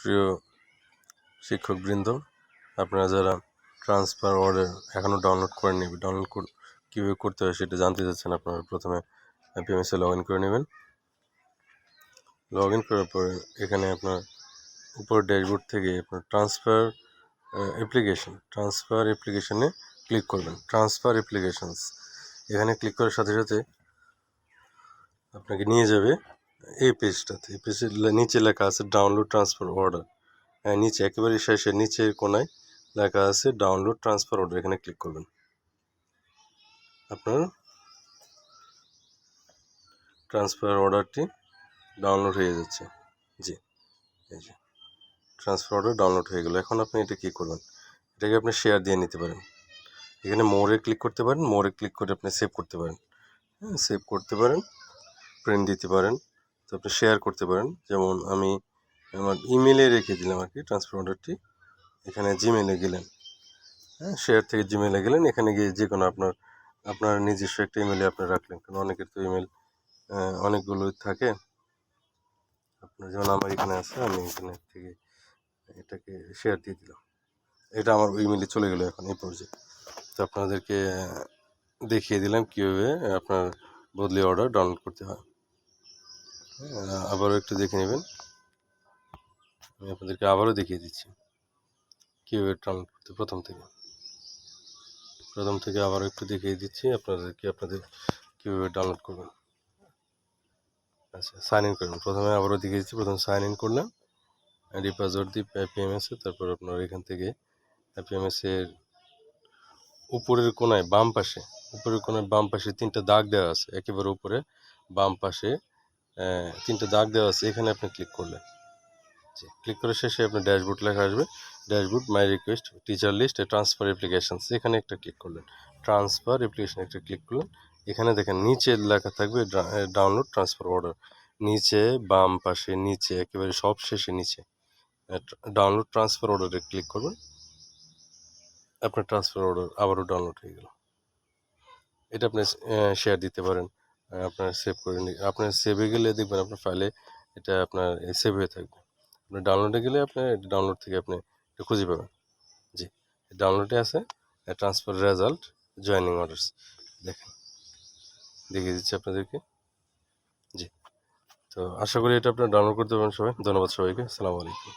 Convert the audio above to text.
প্রিয় শিক্ষকবৃন্দ, আপনারা যারা ট্রান্সফার অর্ডার এখনও ডাউনলোড করে নেবেন, কীভাবে করতে হয় সেটা জানতে চাচ্ছেন, আপনারা প্রথমে পিএমএসে লগ ইন করে নেবেন। লগ ইন করার পরে এখানে আপনার উপর ড্যাশবোর্ড থেকে আপনার ট্রান্সফার অ্যাপ্লিকেশনে ক্লিক করবেন। ট্রান্সফার অ্যাপ্লিকেশনস এখানে ক্লিক করার সাথে সাথে আপনাকে নিয়ে যাবে এই পেজটাতে। এই পেজের নিচে লেখা আছে ডাউনলোড ট্রান্সফার অর্ডার। নিচে একেবারে শেষে নিচের কোনায় লেখা আছে ডাউনলোড ট্রান্সফার অর্ডার। এখানে ক্লিক করবেন। আপনার ট্রান্সফার অর্ডারটি ডাউনলোড হয়ে যাচ্ছে। জি, এই যে ট্রান্সফার অর্ডার ডাউনলোড হয়ে গেল। এখন আপনি এটা কী করবেন, এটাকে আপনি শেয়ার দিয়ে নিতে পারেন। এখানে মোরে ক্লিক করতে পারেন, মোরে ক্লিক করে আপনি সেভ করতে পারেন। সেভ করতে পারেন, প্রিন্ট দিতে পারেন, তো আপনি শেয়ার করতে পারেন। যেমন আমি আমার ইমেলে রেখে দিলাম আর কি ট্রান্সফার অর্ডারটি। এখানে জিমেলে গেলেন, শেয়ার থেকে জিমেলে গেলেন, এখানে গিয়ে যে কোনো আপনার নিজস্ব একটা ইমেলে আপনি রাখলেন, কারণ অনেকের তো ইমেল অনেকগুলো থাকে। আপনার যেমন আমার এখানে আছে, আমি এখানে থেকে এটাকে শেয়ার দিয়ে দিলাম। এটা আমার ইমেলে চলে গেলো এখন এই পর্যায়ে। তো আপনাদেরকে দেখিয়ে দিলাম কীভাবে আপনার বদলি অর্ডার ডাউনলোড করতে হয়। আবারও একটু দেখে নেবেন, আমি আপনাদেরকে আবারও দেখিয়ে দিচ্ছি কীভাবে ডাউনলোড করতে। প্রথম থেকে আবারও একটু দেখিয়ে দিচ্ছি আপনাদের কীভাবে ডাউনলোড করবেন। আচ্ছা, সাইন ইন করবেন। প্রথমে আবারও দেখিয়ে দিচ্ছি। প্রথমে সাইন ইন করলাম আইডি পাসওয়ার্ড দিয়ে পিএমএসে। তারপর আপনার এখান থেকে পিএমএসের উপরের কোনায় বাম পাশে 3টা দাগ দেওয়া আছে। একেবারে উপরে বাম পাশে 3টা দাগ দেওয়া আছে, এখানে আপনি ক্লিক করলেন। ক্লিক করে শেষে আপনার ড্যাশবোর্ড লেখা আসবে, dashboard my request teacher list transfer applications, এখানে একটা ক্লিক করলেন। ট্রান্সফার অ্যাপ্লিকেশন একটা ক্লিক করলেন। এখানে দেখেন নিচে লেখা থাকবে ডাউনলোড ট্রান্সফার অর্ডার। নিচে বাম পাশে নিচে একেবারে সব শেষে নিচে ডাউনলোড ট্রান্সফার অর্ডারে ক্লিক করবেন। আপনার ট্রান্সফার অর্ডার আবারও ডাউনলোড হয়ে গেল। এটা আপনি শেয়ার দিতে পারেন, আপনার সেভ করে আপনার সেভে গেলে দেখবেন আপনার ফাইলে এটা আপনার সেভ হয়ে থাকবে। আপনার ডাউনলোডে গেলে আপনার ডাউনলোড থেকে আপনি এটা খুঁজে পাবেন। জি, ডাউনলোডে আছে ট্রান্সফার রেজাল্ট জয়েনিং অর্ডার্স। দেখিয়ে দিচ্ছি আপনাদেরকে। জি, তো আশা করি এটা আপনারা ডাউনলোড করতে পারবেন সবাই। ধন্যবাদ সবাইকে। আসসালামু আলাইকুম।